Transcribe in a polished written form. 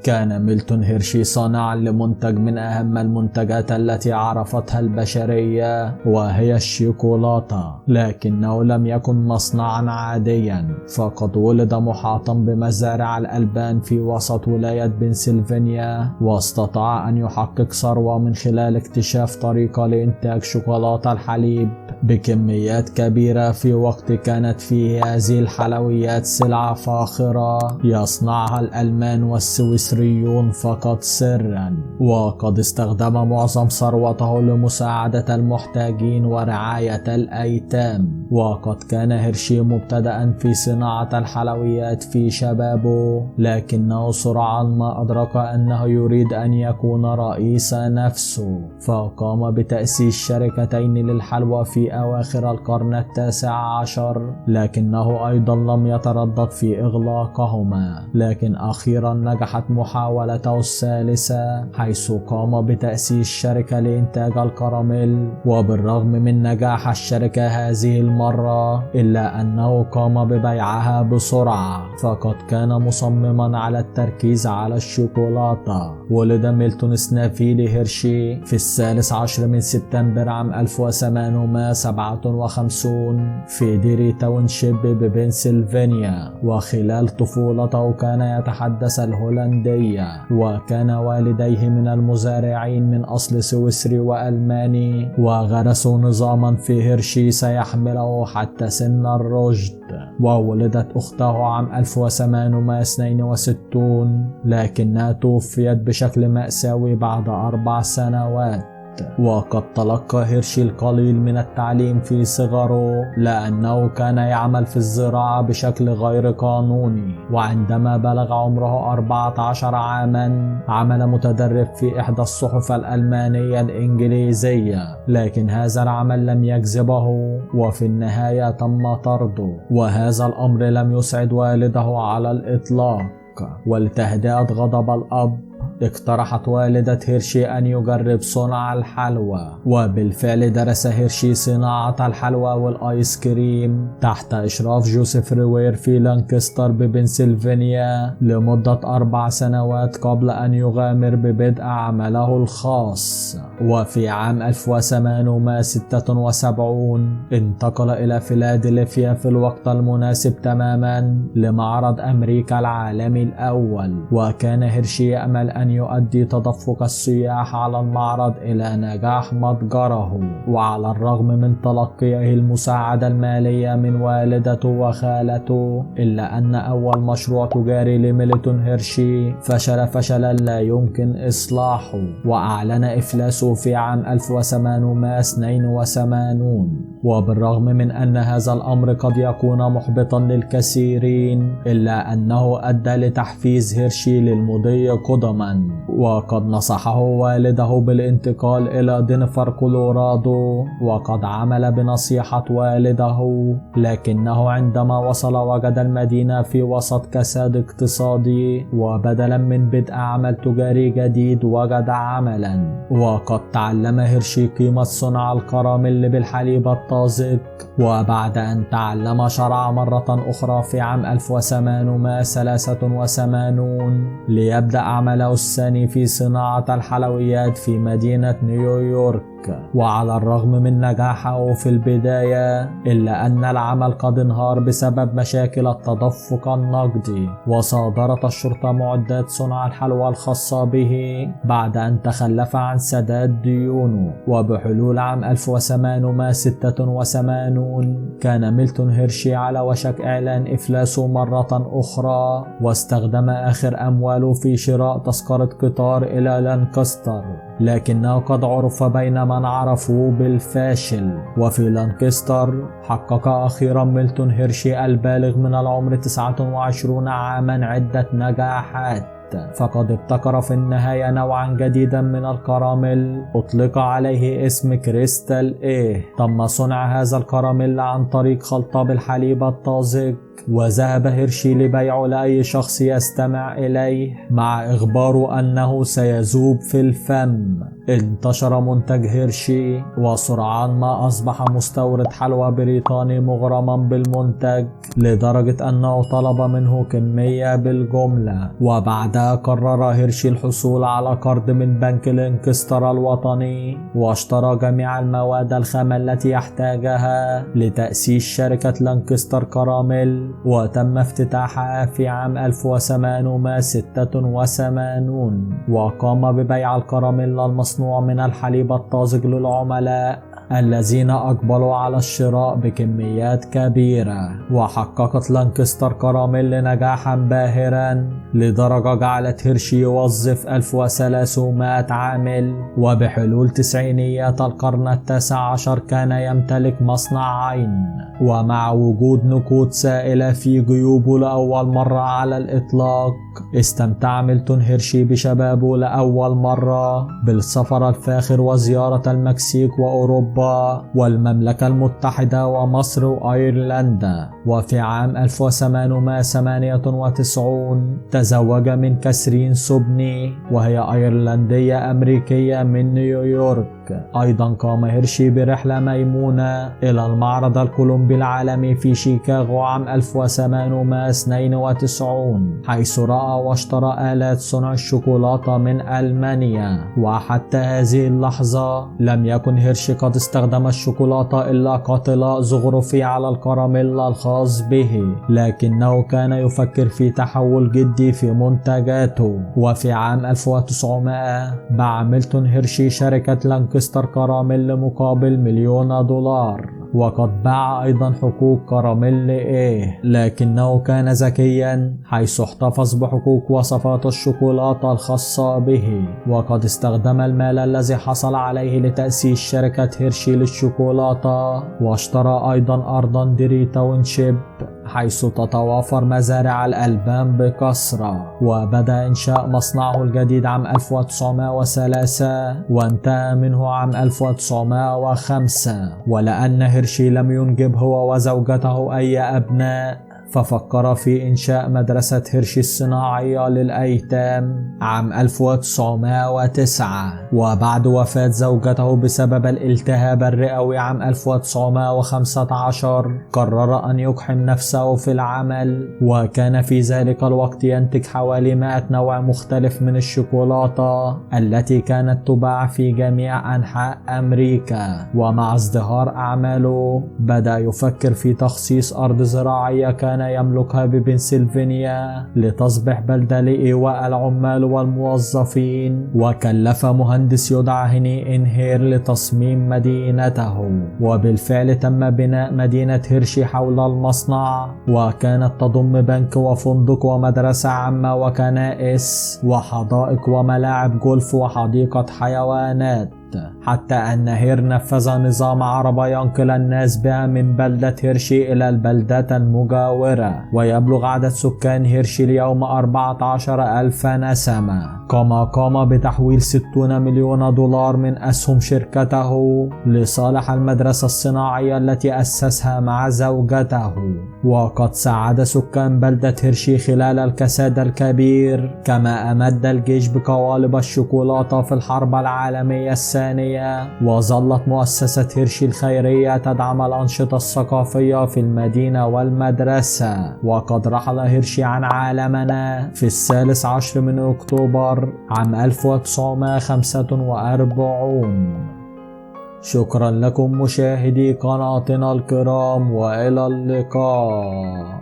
كان ميلتون هيرشي صانعا لمنتج من أهم المنتجات التي عرفتها البشرية، وهي الشوكولاتة، لكنه لم يكن مصنعا عاديا، فقد ولد محاطا بمزارع الألبان في وسط ولاية بنسلفانيا، واستطاع أن يحقق ثروة من خلال اكتشاف طريقة لإنتاج شوكولاتة الحليب بكميات كبيرة في وقت كانت فيه هذه الحلويات سلعة فاخرة يصنعها الألمان والسويسريون فقط سرا، وقد استخدم معظم ثروته لمساعدة المحتاجين ورعاية الأيتام. وقد كان هيرشي مبتدأ في صناعة الحلويات في شبابه، لكنه سرعان ما أدرك أنه يريد أن يكون رئيس نفسه، فقام بتأسيس شركتين للحلوى في أواخر القرن التاسع عشر، لكنه أيضا لم يتردد في إغلاقهما. لكن أخيرا نجحت محاولته الثالثة، حيث قام بتأسيس شركة لإنتاج الكراميل. وبالرغم من نجاح الشركة هذه المرة، إلا أنه قام ببيعها بسرعة، فقد كان مصمما على التركيز على الشوكولاتة. ولد ميلتون سنافيلي هيرشي في 13 سبتمبر عام 1857 في ديري تاونشيب ببنسلفانيا، وخلال طفولته كان يتحدث الهولندية، وكان والديه من المزارعين من أصل سويسري وألماني، وغرسوا نظاما في هيرشي سيحمله حتى سن الرشد. وولدت أخته عام 1862، لكنها توفيت بشكل مأساوي بعد 4 سنوات. وقد تلقى هيرشي القليل من التعليم في صغره، لأنه كان يعمل في الزراعة بشكل غير قانوني. وعندما بلغ عمره 14 عاما عمل متدرب في إحدى الصحف الألمانية الإنجليزية، لكن هذا العمل لم يجذبه، وفي النهاية تم طرده. وهذا الأمر لم يسعد والده على الإطلاق، ولتهدئة غضب الأب اقترحت والدة هيرشي أن يجرب صنع الحلوى. وبالفعل درس هيرشي صناعة الحلوى والآيس كريم تحت إشراف جوزيف روير في لانكستر ببنسلفانيا لمدة 4 سنوات قبل أن يغامر ببدء عمله الخاص. وفي عام 1876 انتقل إلى فيلادلفيا في الوقت المناسب تماما لمعرض أمريكا العالمي الأول، وكان هيرشي يأمل أن يؤدي تدفق السياح على المعرض إلى نجاح متجره. وعلى الرغم من تلقيه المساعدة المالية من والدته وخالته، إلا أن أول مشروع تجاري لميلتون هيرشي فشل فشلا لا يمكن إصلاحه، وأعلن إفلاسه في عام 1882. وبالرغم من أن هذا الأمر قد يكون محبطا للكثيرين، إلا أنه أدى لتحفيز هيرشي للمضي قدما. وقد نصحه والده بالانتقال إلى دنفر كولورادو، وقد عمل بنصيحة والده، لكنه عندما وصل وجد المدينة في وسط كساد اقتصادي، وبدلا من بدء عمل تجاري جديد وجد عملا. وقد تعلم هيرشي قيمة صنع الكراميل بالحليب الطازج، وبعد أن تعلم شرع مرة أخرى في عام 1883 ليبدأ عمله الثاني في صناعة الحلويات في مدينة نيويورك. وعلى الرغم من نجاحه في البداية، إلا أن العمل قد انهار بسبب مشاكل التدفق النقدي، وصادرت الشرطة معدات صنع الحلوى الخاصة به بعد أن تخلف عن سداد ديونه. وبحلول عام 1886 كان ميلتون هيرشي على وشك إعلان إفلاسه مرة أخرى، واستخدم آخر أمواله في شراء تذكرة قطار إلى لانكستر، لكنه قد عرف بين من عرفوه بالفاشل. وفي لانكستر حقق أخيرا ميلتون هيرشي البالغ من العمر 29 عاما عدة نجاحات، فقد ابتكر في النهاية نوعا جديدا من الكراميل أطلق عليه اسم كريستال. تم صنع هذا الكراميل عن طريق خلطة بالحليب الطازج وذهب هيرشي لبيعه لأي شخص يستمع إليه مع إخباره أنه سيذوب في الفم. انتشر منتج هيرشي وسرعان ما أصبح مستورد حلوى بريطاني مغرما بالمنتج لدرجة أنه طلب منه كمية بالجملة. وبعدها قرر هيرشي الحصول على قرض من بنك لانكستر الوطني واشترى جميع المواد الخام التي يحتاجها لتأسيس شركة لانكستر كراميل، وتم افتتاحها في عام 1886 وقام ببيع الكراميل المصنوع من الحليب الطازج للعملاء الذين أقبلوا على الشراء بكميات كبيرة. وحققت لانكستر كراميل نجاحا باهرا لدرجة جعلت هيرشي يوظف 1300 عامل، وبحلول تسعينيات القرن التاسع عشر كان يمتلك مصنعين. ومع وجود نقود سائلة في جيوبه لأول مرة على الإطلاق، استمتع ميلتون هيرشي بشبابه لأول مرة بالسفر الفاخر وزيارة المكسيك وأوروبا والمملكة المتحدة ومصر وأيرلندا. وفي عام 1898 تزوج من كاثرين سوبني وهي أيرلندية أمريكية من نيويورك. أيضا قام هيرشي برحلة ميمونة إلى المعرض الكولومبي العالمي في شيكاغو عام 1892 حيث رأى واشترى آلات صنع الشوكولاتة من ألمانيا. وحتى هذه اللحظة لم يكن هيرشي قد استخدم الشوكولاتة إلا كطلاء زخرفي على الكراميل الخاص به، لكنه كان يفكر في تحول جدي في منتجاته. وفي عام 1900 باع ميلتون هيرشي شركة لانكستر كراميل مقابل $1,000,000. وقد باع أيضا حقوق كراميل لكنه كان ذكيا حيث احتفظ بحقوق وصفات الشوكولاتة الخاصة به. وقد استخدم المال الذي حصل عليه لتأسيس شركة هيرشي للشوكولاتة، واشترى أيضا أرضا دري تاونشيب حيث تتوافر مزارع الألبان بكثرة. وبدأ إنشاء مصنعه الجديد عام 1903 وانتهى منه عام 1905. ولأن هيرشي لم ينجب هو وزوجته أي أبناء، ففكر في إنشاء مدرسة هيرشي الصناعية للأيتام عام 1909. وبعد وفاة زوجته بسبب الالتهاب الرئوي عام 1915 قرر أن يقحم نفسه في العمل. وكان في ذلك الوقت ينتج حوالي 100 نوع مختلف من الشوكولاتة التي كانت تباع في جميع أنحاء أمريكا. ومع ازدهار أعماله بدأ يفكر في تخصيص أرض زراعية كان يملكها ببنسلفانيا لتصبح بلدة لإيواء العمال والموظفين. وكلف مهندس يدعى هني إنهير لتصميم مدينته. وبالفعل تم بناء مدينة هيرشي حول المصنع، وكانت تضم بنك وفندق ومدرسة عامة وكنائس وحدائق وملاعب جولف وحديقة حيوانات. حتى أن هير نفذ نظام عربة ينقل الناس بها من بلدة هيرشي إلى البلدات المجاورة. ويبلغ عدد سكان هيرشي اليوم 14,000 نسمة. كما قام بتحويل $60 مليون من أسهم شركته لصالح المدرسة الصناعية التي أسسها مع زوجته. وقد ساعد سكان بلدة هيرشي خلال الكساد الكبير، كما أمد الجيش بقوالب الشوكولاتة في الحرب العالمية الثانية. وظلت مؤسسة هيرشي الخيرية تدعم الأنشطة الثقافية في المدينة والمدرسة. وقد رحل هيرشي عن عالمنا في 13 من أكتوبر عام 1945. شكرا لكم مشاهدي قناتنا الكرام، وإلى اللقاء.